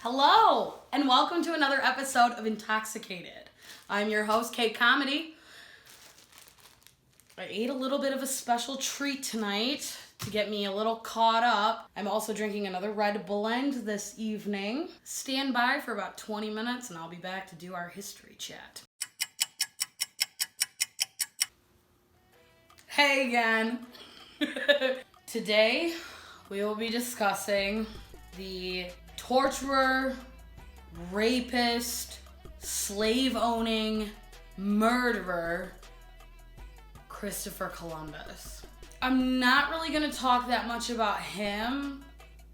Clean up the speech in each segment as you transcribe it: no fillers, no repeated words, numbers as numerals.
Hello, and welcome to another episode of Intoxikated. I'm your host, Kait Comedy. I ate a little bit of a special treat tonight to get me a little caught up. I'm also drinking another red blend this evening. Stand by for about 20 minutes and I'll be back to do our history chat. Hey again. Today, we will be discussing the torturer, rapist, slave-owning, murderer, Christopher Columbus. I'm not really going to talk that much about him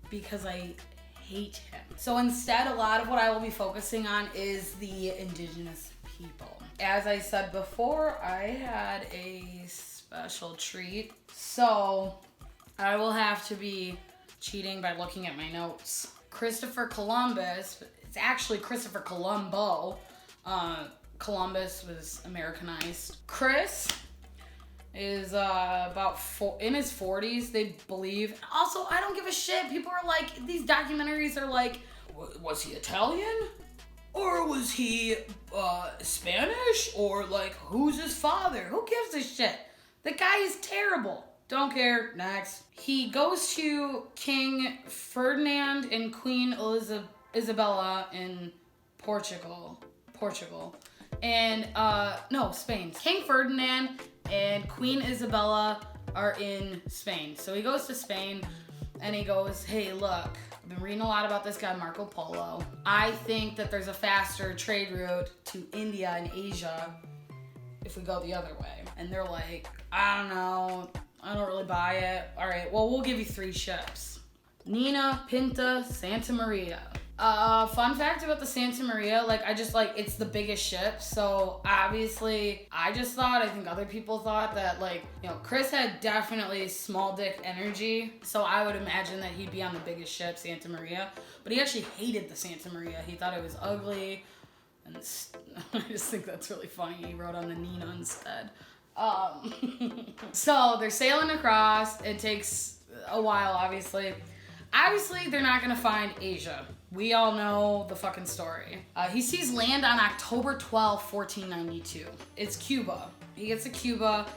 because I hate him. So instead, a lot of what I will be focusing on is the Indigenous people. As I said before, I had a special treat. So I will have to be cheating by looking at my notes. Christopher Columbus, it's actually Christopher Colombo. Columbus was Americanized. Chris is in his 40s, they believe. Also, I don't give a shit. People are like, these documentaries are like, was he Italian? Or was he Spanish? Or like, who's his father? Who gives a shit? The guy is terrible. Don't care. Next. He goes to King Ferdinand and Queen Isabella in Portugal. And, Spain. King Ferdinand and Queen Isabella are in Spain. So he goes to Spain and he goes, hey, look, I've been reading a lot about this guy, Marco Polo. I think that there's a faster trade route to India and Asia if we go the other way. And they're like, I don't know. I don't really buy it. All right, well, we'll give you 3 ships. Nina, Pinta, Santa Maria. Fun fact about the Santa Maria, it's the biggest ship. So obviously, I think other people thought that, Chris had definitely small dick energy. So I would imagine that he'd be on the biggest ship, Santa Maria. But he actually hated the Santa Maria. He thought it was ugly. And I just think that's really funny. He wrote on the Nina instead. So they're sailing across. It takes a while, obviously. Obviously, they're not going to find Asia. We all know the fucking story. He sees land on October 12, 1492. It's Cuba. He gets to Cuba,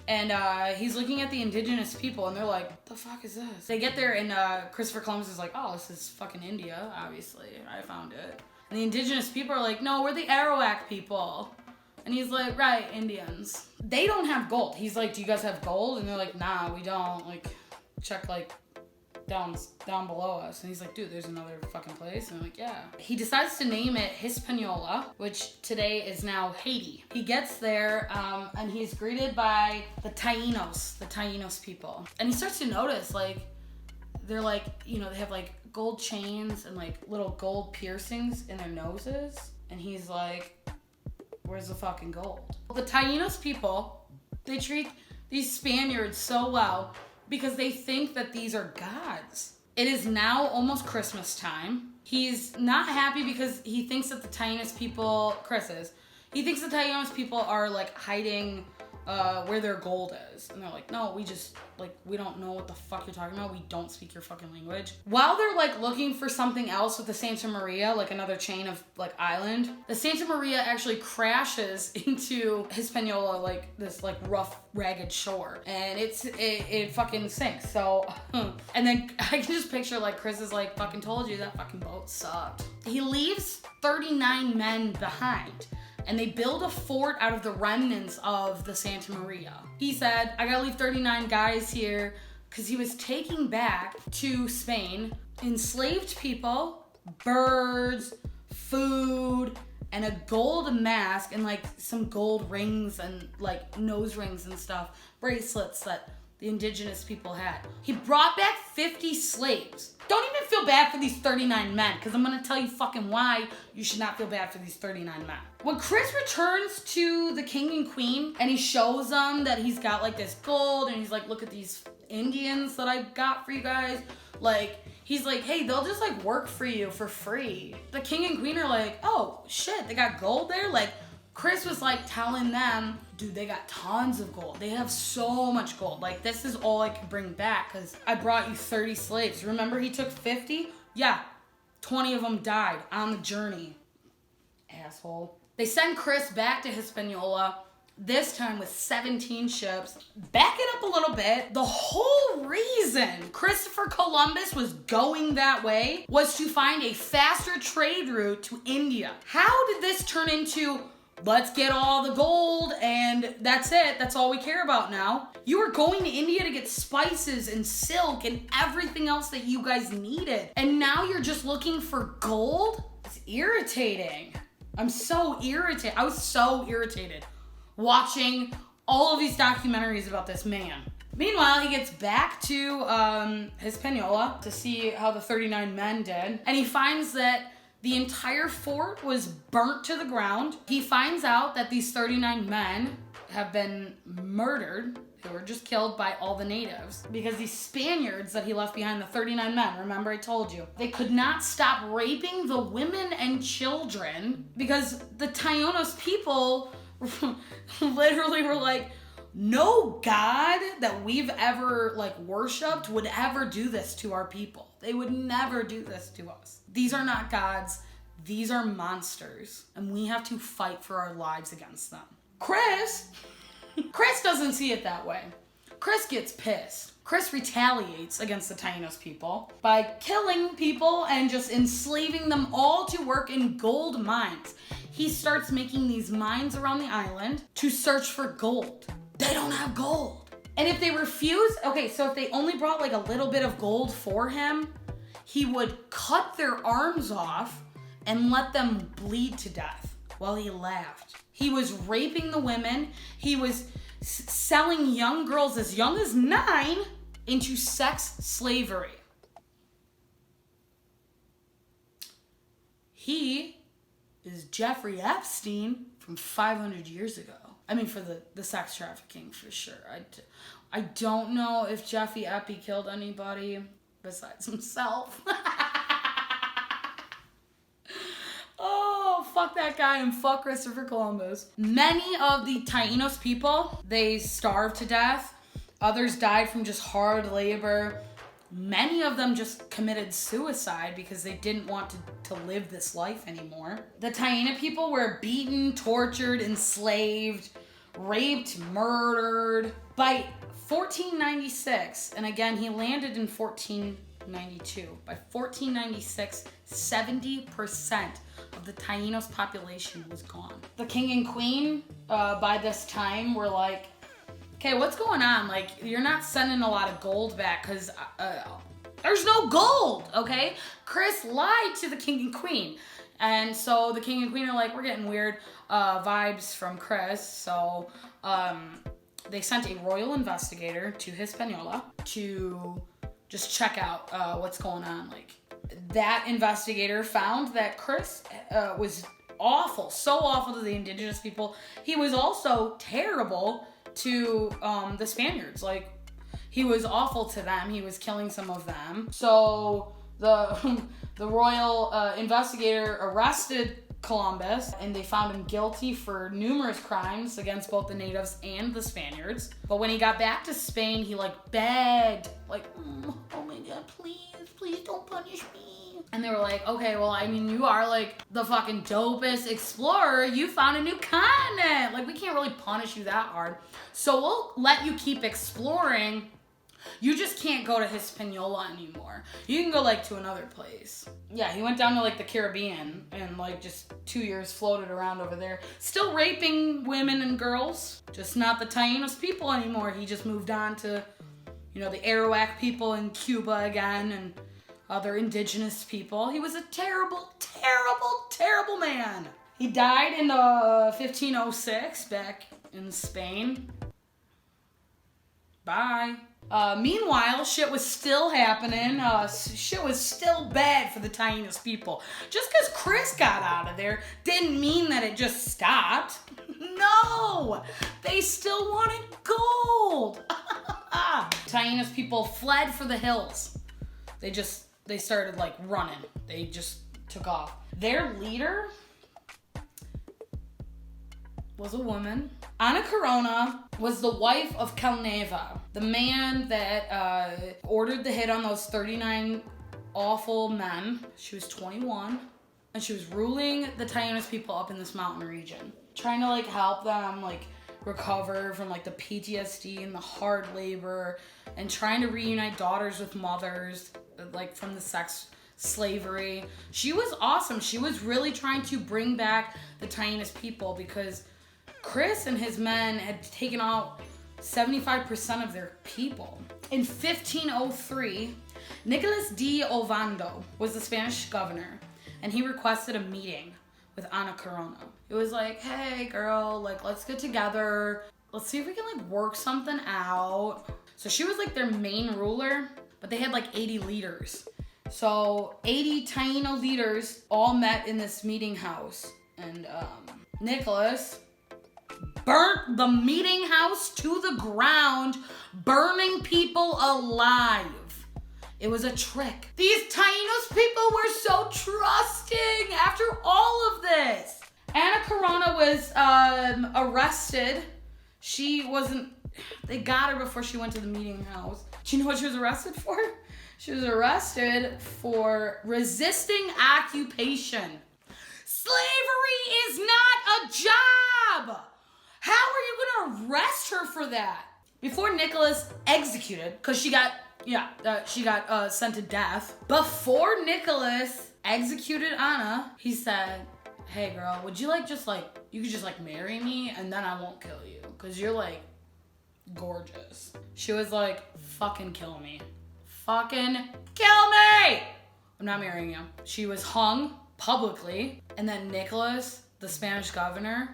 and he's looking at the indigenous people, and they're like, what the fuck is this? They get there, and Christopher Columbus is like, oh, this is fucking India, obviously. I found it. And the indigenous people are like, no, we're the Arawak people. And he's like, right, Indians. They don't have gold. He's like, do you guys have gold? And they're like, nah, we don't. Check, down below us. And he's like, dude, there's another fucking place. And I'm like, yeah. He decides to name it Hispaniola, which today is now Haiti. He gets there, and he's greeted by the Taínos people. And he starts to notice, they're they have gold chains and little gold piercings in their noses. And he's like, where's the fucking gold? The Taínos people, they treat these Spaniards so well because they think that these are gods. It is now almost Christmas time. He's not happy because he thinks that the Taínos people, he thinks the Taínos people are hiding where their gold is. And they're like, no, we don't know what the fuck you're talking about. We don't speak your fucking language. While they're looking for something else with the Santa Maria, another chain of island, the Santa Maria actually crashes into Hispaniola, this rough, ragged shore. And it fucking sinks. So, and then I can just picture Chris is fucking told you that fucking boat sucked. He leaves 39 men behind. And they build a fort out of the remnants of the Santa Maria. He said, I gotta leave 39 guys here because he was taking back to Spain enslaved people, birds, food, and a gold mask and some gold rings and nose rings and stuff, bracelets that the indigenous people had. He brought back 50 slaves. Don't even feel bad for these 39 men, because I'm going to tell you fucking why you should not feel bad for these 39 men. When Chris returns to the king and queen, and he shows them that he's got this gold, and he's like, look at these Indians that I got for you guys. He's like, hey, they'll just work for you for free. The king and queen are like, oh shit, they got gold there? Chris was telling them, dude, they got tons of gold. They have so much gold. This is all I can bring back because I brought you 30 slaves. Remember he took 50? Yeah, 20 of them died on the journey. Asshole. They send Chris back to Hispaniola, this time with 17 ships. Back it up a little bit. The whole reason Christopher Columbus was going that way was to find a faster trade route to India. How did this turn into, let's get all the gold and that's it, that's all we care about now? You were going to India to get spices and silk and everything else that you guys needed. And now you're just looking for gold? It's irritating. I'm so irritated. I was so irritated watching all of these documentaries about this man. Meanwhile, he gets back to Hispaniola to see how the 39 men did. And he finds that the entire fort was burnt to the ground. He finds out that these 39 men have been murdered. They were just killed by all the natives. Because these Spaniards that he left behind, the 39 men, remember I told you, they could not stop raping the women and children because the Taínos people literally were like, no God that we've ever worshipped would ever do this to our people. They would never do this to us. These are not gods. These are monsters. And we have to fight for our lives against them. Chris doesn't see it that way. Chris gets pissed. Chris retaliates against the Taínos people by killing people and just enslaving them all to work in gold mines. He starts making these mines around the island to search for gold. They don't have gold. And if they refuse, so if they only brought a little bit of gold for him, he would cut their arms off and let them bleed to death while he laughed. He was raping the women. He was selling young girls as young as 9 into sex slavery. He is Jeffrey Epstein from 500 years ago. I mean, for the sex trafficking, for sure. I don't know if Jeffy Epi killed anybody besides himself. Oh, fuck that guy and fuck Christopher Columbus. Many of the Taínos people, they starved to death. Others died from just hard labor. Many of them just committed suicide because they didn't want to live this life anymore. The Taíno people were beaten, tortured, enslaved, raped, murdered. By 1496, and again, he landed in 1492. By 1496, 70% of the Taínos population was gone. The king and queen, by this time, were like, okay, what's going on? You're not sending a lot of gold back because there's no gold, okay? Chris lied to the king and queen. And so the king and queen are like, we're getting weird vibes from Chris. So they sent a royal investigator to Hispaniola to just check out what's going on. That investigator found that Chris was awful, so awful to the indigenous people. He was also terrible to the Spaniards. He was awful to them. He was killing some of them. So the royal investigator arrested Columbus and they found him guilty for numerous crimes against both the natives and the Spaniards. But when he got back to Spain, he begged, oh my God, please don't punish me. And they were like, okay, well, I mean, you are the fucking dopest explorer. You found a new continent. We can't really punish you that hard. So we'll let you keep exploring. You just can't go to Hispaniola anymore. You can go to another place. Yeah, he went down to the Caribbean and just 2 years floated around over there. Still raping women and girls. Just not the Taínos people anymore. He just moved on to, the Arawak people in Cuba again and other indigenous people. He was a terrible, terrible, terrible man. He died in 1506 back in Spain. Bye. Meanwhile, shit was still happening. Shit was still bad for the Taínos people. Just because Chris got out of there didn't mean that it just stopped. No! They still wanted gold. Taínos people fled for the hills. They started running. They just took off. Their leader was a woman. Ana Corona was the wife of Calneva, the man that ordered the hit on those 39 awful men. She was 21, and she was ruling the Taínos people up in this mountain region, trying to like help them like recover from like the PTSD and the hard labor, and trying to reunite daughters with mothers like from the sex slavery. She was awesome. She was really trying to bring back the Taínos people because Chris and his men had taken out 75% of their people. In 1503, Nicolas de Ovando was the Spanish governor, and he requested a meeting with Ana Corona. It was like, hey girl, like let's get together. Let's see if we can like work something out. So she was like their main ruler, but they had like 80 leaders. So 80 Taino leaders all met in this meeting house, and Nicholas burnt the meeting house to the ground, burning people alive. It was a trick. These Taínos people were so trusting after all of this. Ana Corona was arrested. They got her before she went to the meeting house. Do you know what she was arrested for? She was arrested for resisting occupation. Slavery is not a job. How are you gonna arrest her for that? Before Nicholas executed, because she got sent to death. Before Nicholas executed Anna, he said, hey girl, would you you could just marry me and then I won't kill you, because you're like gorgeous. She was like, fucking kill me. Fucking kill me! I'm not marrying you. She was hung publicly, and then Nicholas, the Spanish governor,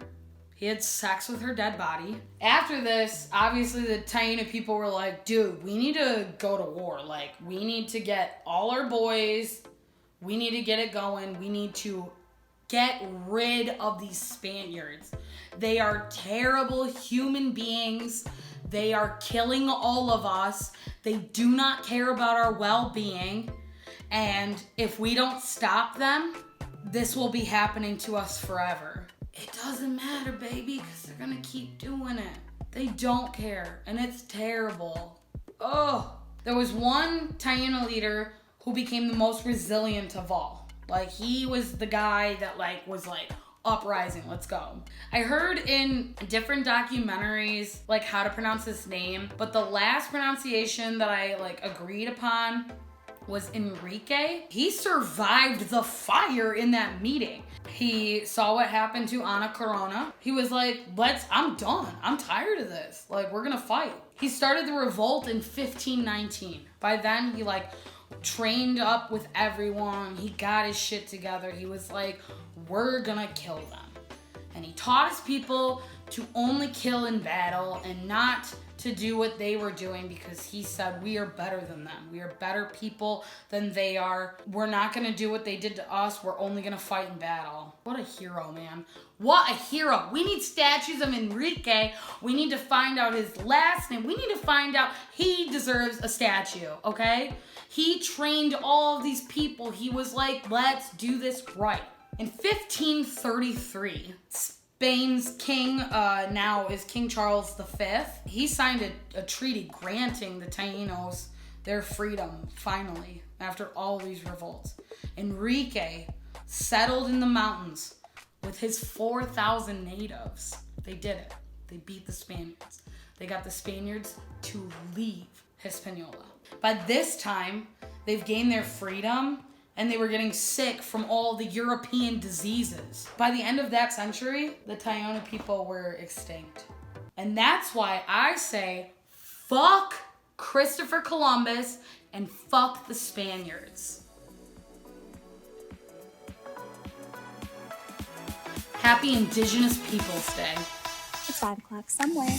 he had sex with her dead body. After this, obviously the Taino people were like, dude, we need to go to war. Like, we need to get all our boys. We need to get it going. We need to get rid of these Spaniards. They are terrible human beings. They are killing all of us. They do not care about our well-being. And if we don't stop them, this will be happening to us forever. It doesn't matter, baby, because they're gonna keep doing it. They don't care, and it's terrible. Oh, there was one Taino leader who became the most resilient of all. Like, he was the guy that was uprising, let's go. I heard in different documentaries how to pronounce his name, but the last pronunciation that I agreed upon was Enrique. He survived the fire in that meeting. He saw what happened to Ana Corona. He was like, I'm done. I'm tired of this. We're gonna fight. He started the revolt in 1519. By then, he trained up with everyone. He got his shit together. He was like, we're gonna kill them. And he taught his people to only kill in battle and not to do what they were doing, because he said, we are better than them. We are better people than they are. We're not gonna do what they did to us. We're only gonna fight in battle. What a hero, man. What a hero. We need statues of Enrique. We need to find out his last name. We need to find out he deserves a statue, okay? He trained all of these people. He was like, let's do this right. In 1533, Spain's king, now is King Charles V, he signed a treaty granting the Taínos their freedom, finally, after all these revolts. Enrique settled in the mountains with his 4,000 natives. They did it. They beat the Spaniards. They got the Spaniards to leave Hispaniola. By this time, they've gained their freedom, and they were getting sick from all the European diseases. By the end of that century, the Taino people were extinct. And that's why I say, fuck Christopher Columbus and fuck the Spaniards. Happy Indigenous Peoples' Day. It's 5 o'clock somewhere.